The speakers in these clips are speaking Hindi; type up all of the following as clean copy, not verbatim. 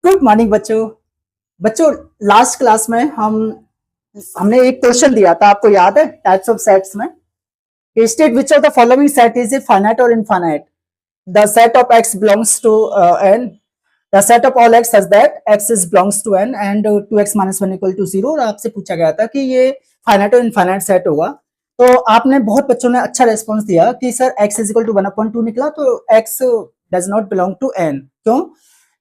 गुड मॉर्निंग बच्चों। बच्चों, लास्ट क्लास में हमने एक क्वेश्चन दिया था, आपको याद है? टाइप्स ऑफ सेट्स में state which of the following set is a finite और infinite. The set of x belongs to N, the set of all x such that x is belongs to N and 2x - 1 equal to 0। और आपसे पूछा गया था कि ये फाइनाइट और इनफाइनाइट सेट होगा। तो आपने बहुत बच्चों ने अच्छा रेस्पॉन्स दिया कि sir x is equal to 1/2 निकला, तो x does not belong to n। क्यों?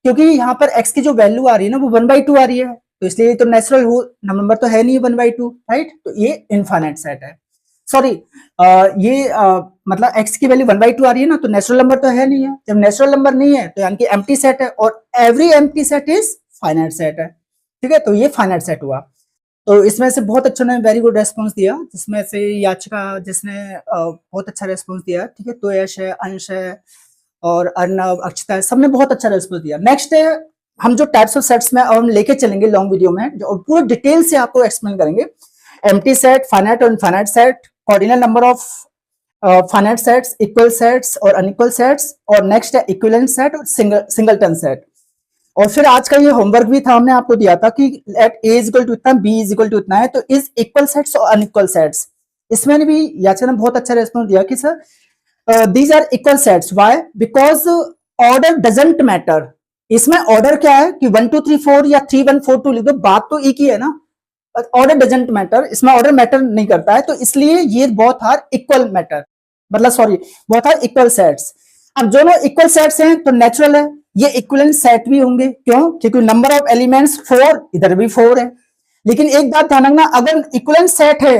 क्योंकि यहाँ पर x की जो वैल्यू आ रही है ना वो 1/2 आ रही है, तो इसलिए तो नेचुरल नंबर तो है नहीं 1/2, राइट? तो ये इनफाइनाइट सेट है। सॉरी, मतलब x की वैल्यू 1/2 आ रही है ना, तो नेचुरल नंबर तो है नहीं है। जब नेचुरल नंबर नहीं है तो यानी कि एम्प्टी सेट है, और every empty set is finite set है। ठीक है, तो ये फाइनाइट सेट हुआ। तो इसमें से बहुत अच्छों ने वेरी गुड रेस्पॉन्स दिया, जिसमें से याचिका जिसने बहुत अच्छा रेस्पॉन्स दिया। ठीक है, तो यश है, अंश है और अर्नव, अक्षता है, सबने बहुत अच्छा रेस्पॉन्स दिया। नेक्स्ट है, हम जो टाइप्स ऑफ सेट्स में और हम लेके चलेंगे लॉन्ग वीडियो में, जो पूरे डिटेल से आपको एक्सप्लेन करेंगे। एम्प्टी सेट, फाइनाइट और infinite set, ordinal number of finite sets, equal sets और अनइक्वल सेट्स, और नेक्स्ट है इक्विवेलेंट सेट और सिंगलटन सेट। और फिर आज का ये होमवर्क भी था, हमने आपको दिया था कि at A is equal to इतना, बी इज इक्वल टू इतना है, तो इज इक्वल सेट्स और अनइक्वल सेट्स। इसमें भी याचना ने बहुत अच्छा रेस्पॉन्स दिया कि sir these are equal sets. Why? Because order doesn't matter. इसमें ऑर्डर क्या है कि 1 2 3 4 या 3 1 4 2 लिख दो, बात तो एक ही है ना। ऑर्डर डजंट मैटर, इसमें ऑर्डर मैटर नहीं करता है, तो इसलिए ये बहुत आर इक्वल मैटर, मतलब सॉरी, बहुत आर इक्वल सेट्स। अब दोनों इक्वल सेट्स हैं तो नेचुरल है ये इक्विवेलेंट सेट भी होंगे। क्यों? क्योंकि नंबर ऑफ एलिमेंट्स 4, इधर भी 4 है। लेकिन एक बात ध्यान रखना, अगर इक्विवेलेंट सेट है,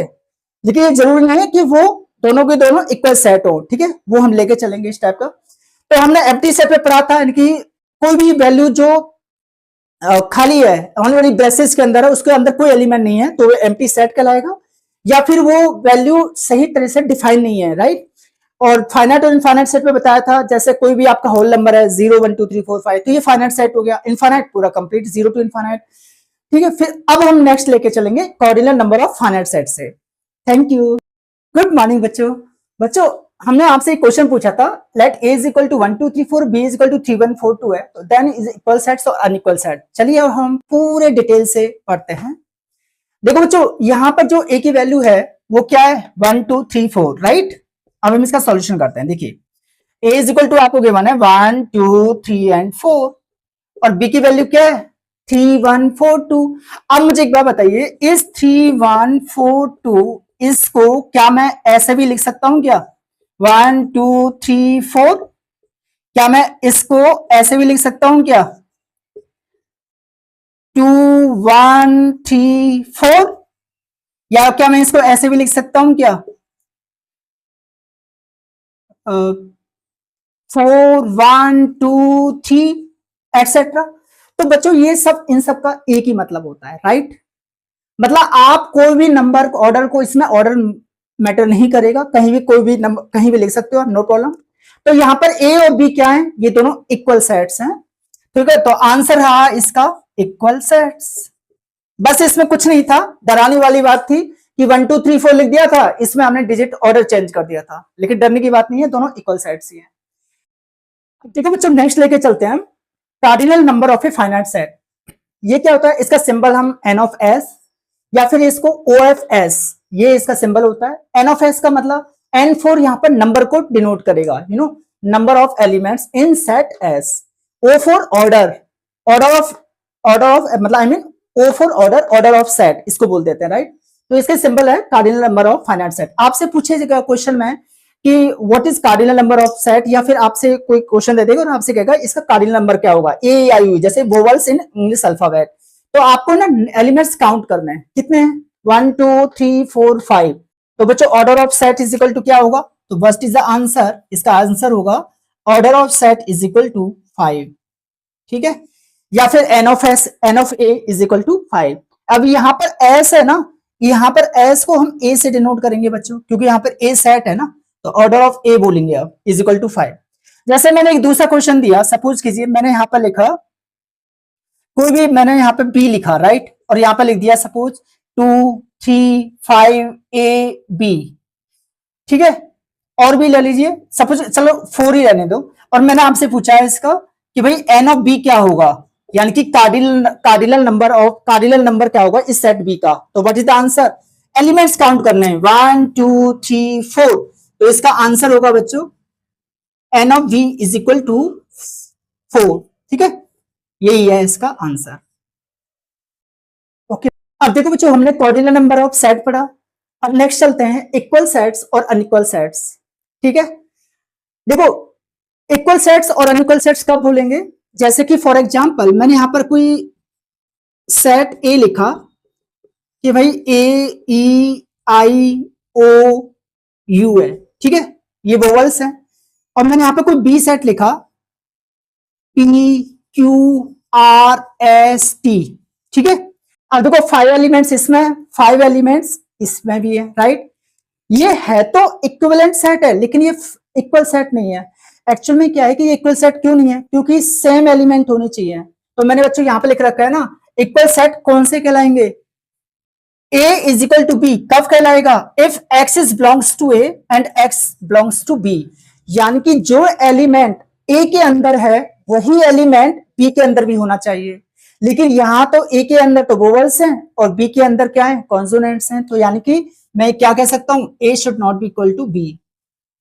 लेकिन ये जरूरी नहीं है कि वो दोनों के दोनों इक्वल सेट हो। ठीक है, वो हम लेके चलेंगे इस टाइप का। तो हमने एम्प्टी सेट पे पढ़ा था, यानी कि कोई भी वैल्यू जो खाली है, ऑनली वाली ब्रेसेस के अंदर है, उसके अंदर कोई एलिमेंट नहीं है, तो वो एम्प्टी सेट कहलाएगा, या फिर वो वैल्यू सही तरह से डिफाइन नहीं है, राइट? और फाइनाइट और इनफाइनाइट सेट में बताया था, जैसे कोई भी आपका होल नंबर है 0 1 2 3 4 5, तो ये फाइनाइट सेट हो गया। इनफाइनाइट पूरा कंप्लीट, 0 टू इनफाइनाइट। ठीक है, फिर अब हम नेक्स्ट लेके चलेंगे cardinal number of finite set से। Thank you. गुड मॉर्निंग बच्चों। बच्चों, हमने आपसे एक क्वेश्चन पूछा था, let a is equal to 1 2 3 4, b is equal to 3 1 4 2 है, तो देन इज इक्वल सेट्स और अनइक्वल सेट। चलिए अब हम पूरे डिटेल से पढ़ते हैं। देखो बच्चों, यहाँ पर जो a की वैल्यू है वो क्या है? 1 2 3 4, राइट? अब हम इसका सॉल्यूशन करते हैं। देखिए, a इज इक्वल टू आपको गिवन है 1 2 3 एंड 4, और b की वैल्यू क्या है? 3 1 4 2। अब मुझे एक बात बताइए, इस 3 1 4 2 इसको क्या मैं ऐसे भी लिख सकता हूं क्या? 1 2 3 4, क्या मैं इसको ऐसे भी लिख सकता हूं क्या? 2 1 3 4, या क्या मैं इसको ऐसे भी लिख सकता हूं क्या? 4 1 2 3 एटसेट्रा। तो बच्चों, ये सब इन सब का एक ही मतलब होता है, राइट? मतलब आप कोई भी नंबर ऑर्डर को, इसमें ऑर्डर मैटर नहीं करेगा, कहीं भी कोई भी नंबर कहीं भी लिख सकते हो आप, नो प्रॉब्लम। तो यहाँ पर ए और बी क्या है? ये दोनों इक्वल सेट्स हैं। ठीक है, तो आंसर रहा इसका इक्वल सेट्स। बस इसमें कुछ नहीं था, डराने वाली बात थी कि 1 2 3 4 लिख दिया था, इसमें हमने डिजिट ऑर्डर चेंज कर दिया था, लेकिन डरने की बात नहीं है, दोनों इक्वल सेट्स ही है। ठीक है बच्चों, नेक्स्ट लेके चलते हैं cardinal number of a finite set. ये क्या होता है? इसका सिंबल हम एन ऑफ एस, या फिर इसको ओ एफ एस, ये इसका सिंबल होता है। एन ऑफ एस का मतलब एन फोर यहाँ पर नंबर को डिनोट करेगा, you know, number of elements in set S. O for order, order of मतलब I mean O for order of set, इसको बोल देते हैं, राइट? तो इसके सिंबल है cardinal number of finite set. आपसे पूछेगा क्वेश्चन में कि what is cardinal number of set, या फिर आपसे कोई क्वेश्चन दे देगा और आपसे कहेगा इसका कार्डिनल नंबर क्या होगा, ए आई यू, जैसे वोवल्स इन इंग्लिश अल्फाबेट। तो आपको ना एलिमेंट्स काउंट करने हैं, कितने हैं? 1 2 3 4 5। तो बच्चों, order of set is equal to क्या होगा? तो फर्स्ट इज द आंसर, इसका आंसर होगा order of set is equal to 5। ठीक है, या फिर N of S, N of A is equal to 5। अब यहाँ पर एस है ना, यहाँ पर एस को हम ए से डिनोट करेंगे बच्चों, क्योंकि यहाँ पर ए सेट है ना, तो ऑर्डर ऑफ ए बोलेंगे अब इज इक्वल टू 5। जैसे मैंने एक दूसरा क्वेश्चन दिया, सपोज कीजिए मैंने यहाँ पर लिखा कोई भी, मैंने यहाँ पे बी लिखा, राइट? और यहाँ पे लिख दिया सपोज 2 3 5 ए बी। ठीक है, और भी ले लीजिए, सपोज चलो 4 ही रहने दो। और मैंने आपसे पूछा है इसका कि भाई एन ऑफ बी क्या होगा, यानी कि कार्डिनल नंबर क्या होगा इस सेट बी का। तो what is the answer? Elements count करने हैं 1 2 3 4, तो इसका आंसर होगा बच्चों N of V is equal to 4। ठीक है, यही है इसका आंसर। ओके, अब देखो बच्चों हमने कार्डिनल नंबर ऑफ सेट पढ़ा। अब नेक्स्ट चलते हैं इक्वल सेट्स और अनइक्वल सेट्स। ठीक है, देखो इक्वल सेट्स और अनइक्वल सेट्स कब बोलेंगे? जैसे कि फॉर एग्जांपल मैंने यहां पर कोई सेट ए लिखा कि भाई ए ई आई ओ यू है, ठीक है, ये वोवल्स है। और मैंने यहां पर कोई बी सेट लिखा P Q R S T, ठीक है। अब देखो 5 एलिमेंट्स इसमें, 5 एलिमेंट्स इसमें भी है, राइट। ये है तो इक्विवेलेंट सेट है, लेकिन ये इक्वल सेट नहीं है। एक्चुअल में क्या है कि ये इक्वल सेट क्यों नहीं है? क्योंकि सेम एलिमेंट होने चाहिए। तो मैंने बच्चों यहां पे लिख रखा है ना, इक्वल सेट कौन से कहलाएंगे? A is equal to B कब कहलाएगा? If x is belongs to A and x belongs to B, यानी कि जो एलिमेंट A के अंदर है वही एलिमेंट B के अंदर भी होना चाहिए। लेकिन यहां तो A के अंदर तो वोवल्स हैं और B के अंदर क्या है? कॉन्सोनेंट्स हैं। तो यानी कि मैं क्या कह सकता हूं? A should not be equal to B,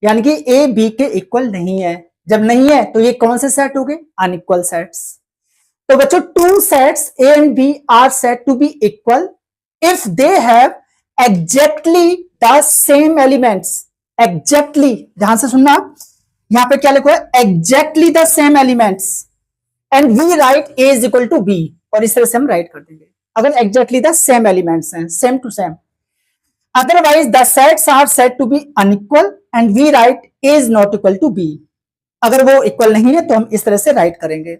यानी कि A B के इक्वल नहीं है। जब नहीं है तो ये कौन से सेट हो गए? Unequal sets. तो बच्चों two sets A and B are said to be equal if they have exactly the same elements। exactly ध्यान से सुनना, यहां पे क्या लिखा है? exactly the same elements and we write A is equal to B, और इस तरह से हम राइट कर देंगे अगर exactly the same elements हैं, same to same। otherwise the sets are said to be unequal and we write A is not equal to B। अगर वो इक्वल नहीं है तो हम इस तरह से राइट करेंगे।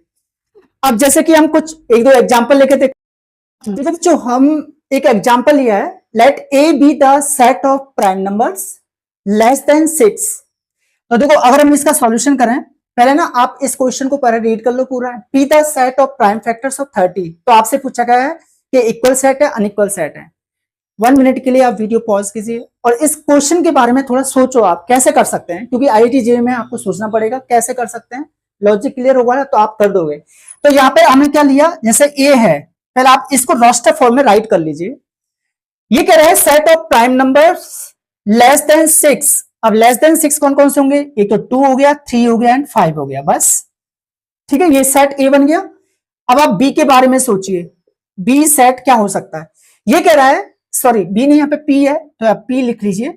अब जैसे कि हम कुछ एक दो एग्जांपल लेके देखो बच्चों, हम एक एग्जांपल लिया है, let A be the set of prime numbers less than 6। तो देखो अगर हम इसका सॉल्यूशन करें, पहले ना आप इस क्वेश्चन को पहले रीड कर लो पूरा। B the set of prime factors of 30। तो आपसे पूछा गया है कि इक्वल सेट है अनइक्वल सेट है। 1 मिनट के लिए आप वीडियो पॉज कीजिए और इस क्वेश्चन के बारे में थोड़ा सोचो आप कैसे कर सकते हैं, क्योंकि IIT JEE में आपको सोचना पड़ेगा कैसे कर सकते हैं। लॉजिक क्लियर होगा ना तो आप कर दोगे। तो यहाँ पे हमने क्या लिया, जैसे ए है, पहले आप इसको रोस्टर फॉर्म में राइट कर लीजिए। ये कह रहा है set of prime numbers less than 6। अब लेस देन 6 कौन कौन से होंगे? एक तो 2 हो गया, 3 हो गया एंड 5 हो गया, बस। ठीक है, ये सेट ए बन गया। अब आप बी के बारे में सोचिए, बी सेट क्या हो सकता है? ये कह रहा है, सॉरी बी नहीं, यहाँ पे पी है तो आप पी लिख लीजिए।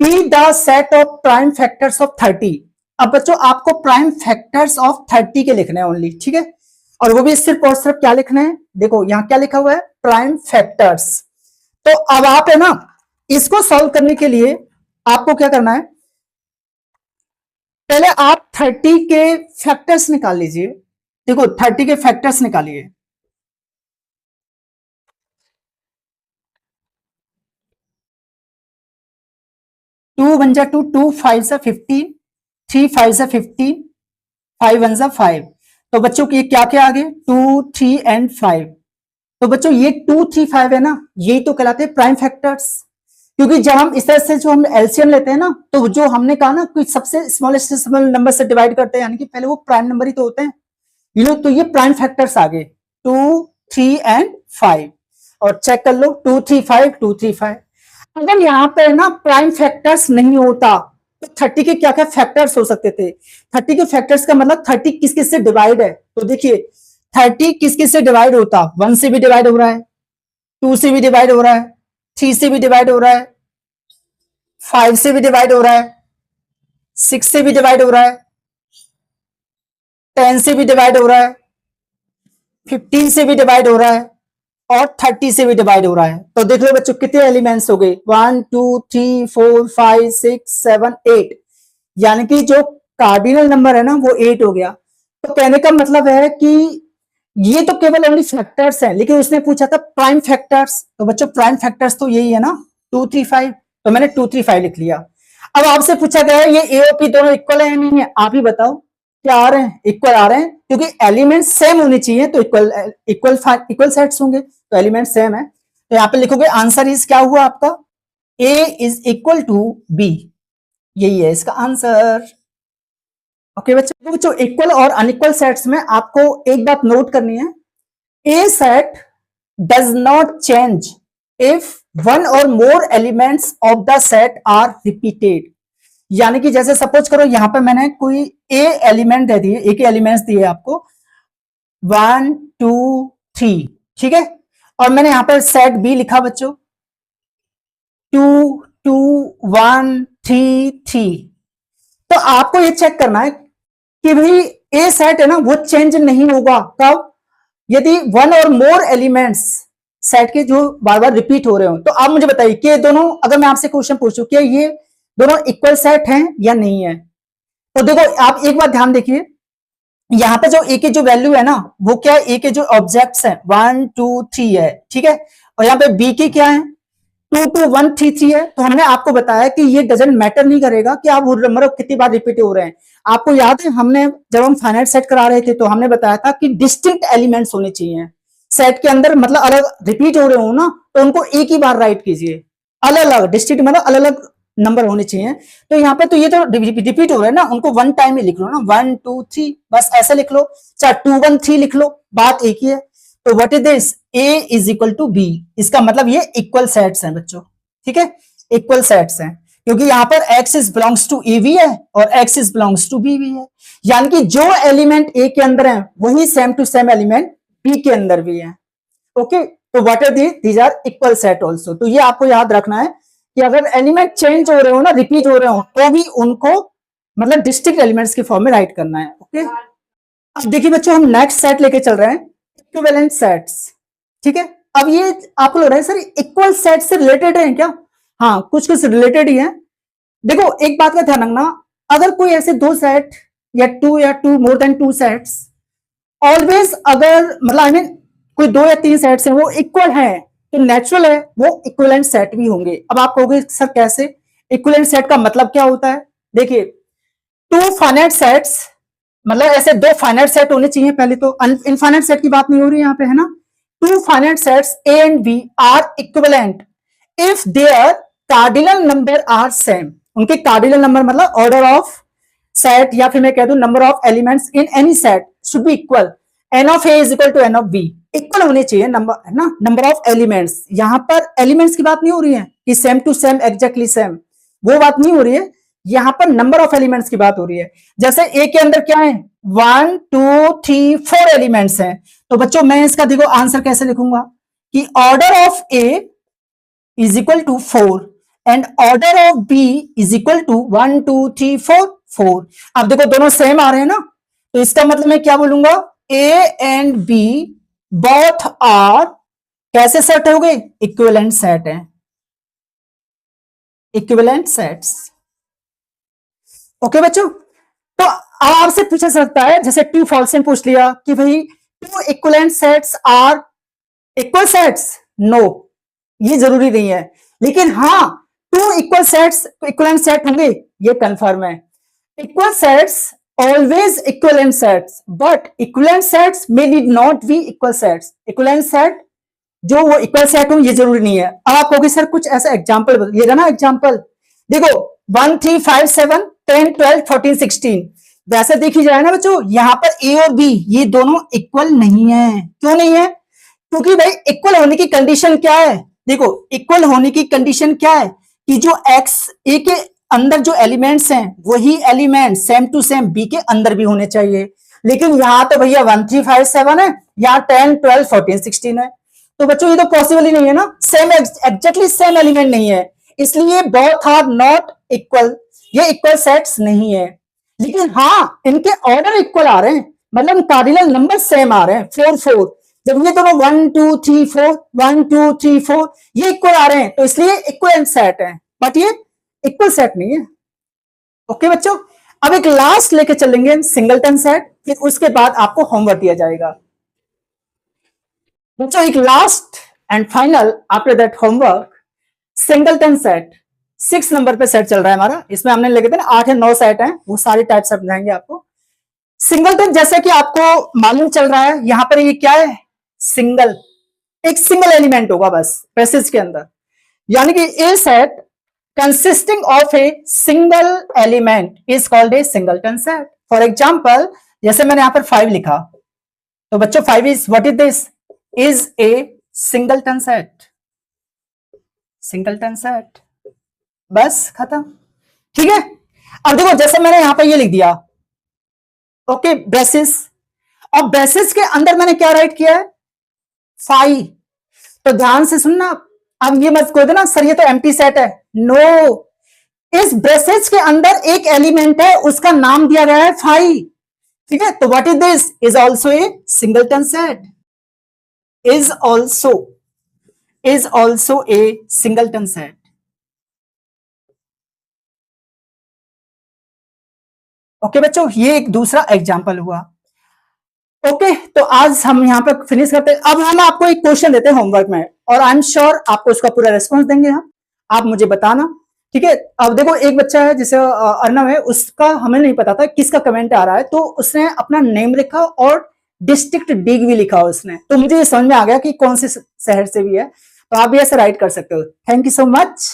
P the set of prime factors of 30। अब बच्चों आपको प्राइम फैक्टर्स ऑफ 30 के लिखने हैं ओनली, ठीक है, और वो भी सिर्फ और सिर्फ क्या लिखना है? देखो यहां क्या लिखा हुआ है? Prime factors. तो अब आप है ना, इसको सॉल्व करने के लिए आपको क्या करना है? पहले आप 30 के फैक्टर्स निकाल लीजिए। देखो 30 के फैक्टर्स निकालिए। टू वन जा 2, 2 5 जा 15, 3 5 जा 15, 5 1 जा 5। तो बच्चों की क्या क्या आ गए? 2 3 एंड 5। तो बच्चों ये 2 3 5 है ना, यही तो कहलाते हैं प्राइम फैक्टर्स। क्योंकि जब हम इस तरह से जो हम एलसीएम लेते हैं ना, तो जो हमने कहा ना कि सबसे स्मॉलेस्ट से स्मॉल नंबर से डिवाइड करते हैं, यानी कि पहले वो प्राइम नंबर ही तो होते हैं, यू नो। तो ये प्राइम फैक्टर्स आ गए 2 3 एंड 5। और चेक कर लो 2 3 5 2 3 5। अगर यहाँ पे ना प्राइम फैक्टर्स नहीं होता तो 30 के क्या क्या फैक्टर्स हो सकते थे? 30 के फैक्टर्स का मतलब 30 किस किस से डिवाइड है? तो देखिए 30 किस किस से डिवाइड होता? 1 से भी डिवाइड हो रहा है, 2 से भी डिवाइड हो रहा है, 3 से भी डिवाइड हो रहा है, 5 से भी डिवाइड हो रहा है, 6 से भी डिवाइड हो रहा है, 10 से भी डिवाइड हो रहा है, 15 से भी डिवाइड हो रहा है और 30 से भी डिवाइड हो रहा है। तो देख लो बच्चों कितने एलिमेंट्स हो गए? 1 2 3 4 5 6 7 8, यानी कि जो कार्डिनल नंबर है ना वो 8 हो गया। तो कहने का मतलब है कि ये तो केवल ओनली फैक्टर्स हैं, लेकिन उसने पूछा था प्राइम फैक्टर्स। तो बच्चों प्राइम फैक्टर्स तो यही है ना, 2 3 5। तो मैंने 2 3 5 लिख लिया। अब आपसे पूछा गया है ये ए और पी दोनों इक्वल है या नहीं है? आप ही बताओ, क्या आ रहे हैं? इक्वल आ रहे हैं, क्योंकि एलिमेंट सेम होने चाहिए तो इक्वल सेट्स होंगे, तो एलिमेंट सेम है। तो यहाँ पे लिखोगे आंसर इज क्या हुआ आपका? ए इज इक्वल टू बी, यही है इसका आंसर। ओके बच्चों, इक्वल और अनइक्वल सेट्स में आपको एक बात नोट करनी है A set does not change if one or more elements of the set are repeated। यानी कि जैसे सपोज करो यहां पर मैंने कोई ए एलिमेंट दे दिए, एक एलिमेंट्स दिए आपको 1 2 3, ठीक है, और मैंने यहां पर सेट बी लिखा बच्चों 2 2 1 3 3। तो आपको ये चेक करना है कि भाई ए सेट है ना वो चेंज नहीं होगा कब, यदि वन और मोर एलिमेंट्स सेट के जो बार बार रिपीट हो रहे हो। तो आप मुझे बताइए कि दोनों, अगर मैं आपसे क्वेश्चन पूछूं कि ये दोनों इक्वल सेट हैं या नहीं है, तो देखो आप एक बात ध्यान देखिए, यहां पे जो ए के जो वैल्यू है ना वो क्या है, ए के जो ऑब्जेक्ट्स हैं 1 2 3 है, ठीक है, और यहाँ पे बी की क्या है 2 2 1 3 3 है। तो हमने आपको बताया कि ये डजंट मैटर नहीं करेगा कि आप नंबर कितनी बार रिपीट हो रहे हैं। आपको याद है हमने जब हम फाइनाइट सेट करा रहे थे तो हमने बताया था कि डिस्टिंक्ट एलिमेंट्स होने चाहिए सेट के अंदर, मतलब अलग रिपीट हो रहे हो ना तो उनको एक ही बार राइट कीजिए, अलग अलग डिस्टिंक्ट मतलब अलग अलग नंबर होने चाहिए। तो यहाँ पे तो ये तो रिपीट हो रहा है ना, उनको वन टाइम में लिख लो ना 1 2 3, बस ऐसे लिख लो, चाहे 2 1 3 लिख लो, बात एक ही है। तो what is this, A is equal to B, इसका मतलब ये इक्वल सेट्स हैं बच्चों, ठीक है, इक्वल सेट्स हैं, क्योंकि यहाँ पर x is belongs to A भी है और x is belongs to B भी है, यानी कि जो एलिमेंट ए के अंदर है वही same to same element B के अंदर भी है। ओके, तो what are these are equal set also. तो ये आपको याद रखना है कि अगर एलिमेंट चेंज हो रहे हो ना, रिपीट हो रहे हो, तो भी उनको मतलब डिस्टिंक्ट एलिमेंट्स के फॉर्म में राइट करना है। ओके, अब देखिए बच्चों हम नेक्स्ट सेट लेके चल रहे हैं, इक्विवेलेंट सेट्स, ठीक है। अब ये आपको लग रहा है सर इक्वल सेट से रिलेटेड है क्या, हाँ कुछ कुछ रिलेटेड ही है। देखो एक बात का ध्यान रखना, अगर कोई ऐसे दो सेट या two more than two sets always, अगर मतलब आई मीन कोई दो या तीन सेट्स हैं वो इक्वल हैं, तो नेचुरल है वो इक्विवेलेंट सेट भी होंगे। अब आप कहोगे सर कैसे, इक्विवेलेंट सेट का मतलब क्या होता है, देखिए टू फाइनाइट सेट्स, मतलब ऐसे दो फाइनाइट सेट होने चाहिए पहले तो, इनफाइनाइट सेट की बात नहीं हो रही यहाँ पे है ना। Two finite sets A and B are equivalent if their cardinal number are same, उनके कार्डिनल नंबर मतलब ऑर्डर ऑफ सेट या फिर मैं कह दूं number of elements in any set should be equal, N of A is equal to N of B, equal होने चाहिए नंबर है ना, नंबर ऑफ एलिमेंट्स। यहां पर एलिमेंट्स की बात नहीं हो रही है कि same to same exactly same, वो बात नहीं हो रही है, यहां पर नंबर ऑफ एलिमेंट्स की बात हो रही है। जैसे ए के अंदर क्या है 1 2 3 4 एलिमेंट्स हैं, तो बच्चों मैं इसका देखो आंसर कैसे लिखूंगा कि order of A is equal to 4 and order of B is equal to 1 2 3 4 4। अब देखो दोनों सेम आ रहे हैं ना, तो इसका मतलब मैं क्या बोलूंगा, A and B both are कैसे सेट हो गए, इक्विवेलेंट सेट है, इक्विवेलेंट सेट्स। ओके बच्चों, तो आपसे पूछा सकता है जैसे ट्रू फॉल्स में पूछ लिया कि भाई two equivalent sets are equal sets, no ये जरूरी नहीं है, लेकिन हाँ two equal sets equivalent set होंगे ये कंफर्म है। Equal sets always equivalent sets, but equivalent sets may need not be equal sets, equivalent set जो वो इक्वल सेट हो ये जरूरी नहीं है। अब आप कहोगे सर कुछ ऐसा एग्जांपल बताइएगा ना, एग्जांपल देखो 1 3 5 7 10 12 14 16, वैसे देखी जाए ना बच्चों यहाँ पर ए और बी ये दोनों इक्वल नहीं है, क्यों नहीं है, क्योंकि भाई इक्वल होने की कंडीशन क्या है, देखो इक्वल होने की कंडीशन क्या है कि जो एक्स ए के अंदर जो एलिमेंट्स हैं वही element same to same B के अंदर भी होने चाहिए, लेकिन यहाँ तो भैया 1 3 5 7 है, यहाँ 10 12 14 16 है, तो बच्चों ये तो पॉसिबल ही नहीं है ना, सेम एग्जैक्टली सेम एलिमेंट नहीं है, इसलिए बोथ आर नॉट इक्वल, ये इक्वल सेट्स नहीं है। लेकिन हाँ इनके ऑर्डर इक्वल आ रहे हैं, मतलब कार्डिनल नंबर सेम आ रहे हैं 4 4, जब ये दोनों 1 2 3 4 1 2 3 4 ये इक्वल आ रहे हैं तो इसलिए इक्वल सेट है, बट ये इक्वल सेट नहीं है। ओके बच्चों, अब एक लास्ट लेके चलेंगे सिंगलटन सेट, फिर उसके बाद आपको होमवर्क दिया जाएगा। बच्चों एक last and final after that homework, singleton set 6 number पे सेट चल रहा है हमारा, इसमें हमने लिखे थे ना 8 या 9 सेट हैं, वो सारे टाइप समझाएंगे आपको। सिंगलटन जैसे कि आपको मालूम चल रहा है यहां पर ये क्या है, सिंगल, एक सिंगल एलिमेंट होगा बस पैसेज के अंदर, यानी कि a set consisting of a single element is called a singleton set. For example जैसे मैंने यहां पर 5 लिखा, तो बच्चों 5 is what is this, is a singleton set, singleton set, बस खत्म। ठीक है, अब देखो जैसे मैंने यहां पर ये लिख दिया, ओके ब्रेसिस, और ब्रेसिस के अंदर मैंने क्या राइट किया है, फाई। तो ध्यान से सुनना, अब ये मत कह देना सर ये तो एम्प्टी सेट है, नो, इस ब्रेसेज के अंदर एक एलिमेंट है, उसका नाम दिया गया है फाई। ठीक है, तो what is this, is also a singleton set, is also a singleton set. Okay बच्चों, ये एक दूसरा एग्जाम्पल हुआ। ओके तो आज हम यहां पर फिनिश करते हैं। अब हम आपको एक क्वेश्चन देते हैं होमवर्क में, और आई एम श्योर आपको उसका पूरा रिस्पॉन्स देंगे हम, आप मुझे बताना। ठीक है, अब देखो एक बच्चा है जिसे अर्नव है, उसका हमें नहीं पता था किसका कमेंट आ रहा है, तो उसने अपना नेम लिखा और डिस्ट्रिक्ट डिग भी लिखा उसने, तो मुझे ये समझ में आ गया कि कौन से शहर से भी है, तो आप भी ऐसे राइट कर सकते हो। थैंक यू सो मच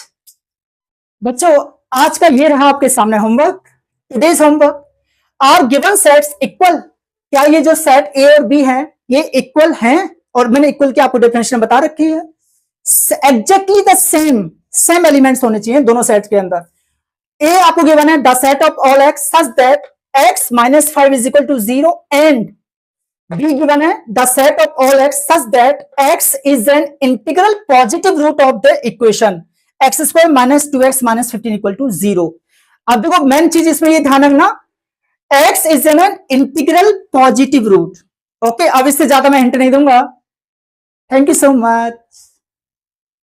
बच्चों, आज का ये रहा आपके सामने homework, today's homework. Are given sets equal, क्या ये जो सेट ए और बी है ये इक्वल हैं, और मैंने इक्वल की आपको डेफिनेशन बता रखी है, एग्जैक्टली द सेम एलिमेंट्स होने चाहिए दोनों सेट्स के अंदर। ए आपको गिवन है the set of all x such that x minus 5 is equal to 0, and B given है the set of all x such that x is an integral positive root of the equation x square minus 2x minus 15 equal to 0। अब देखो मेन चीज इसमें ये ध्यान रखना, x is an integral positive root. Okay, अब इससे ज्यादा मैं हिंट नहीं दूंगा। Thank you so much.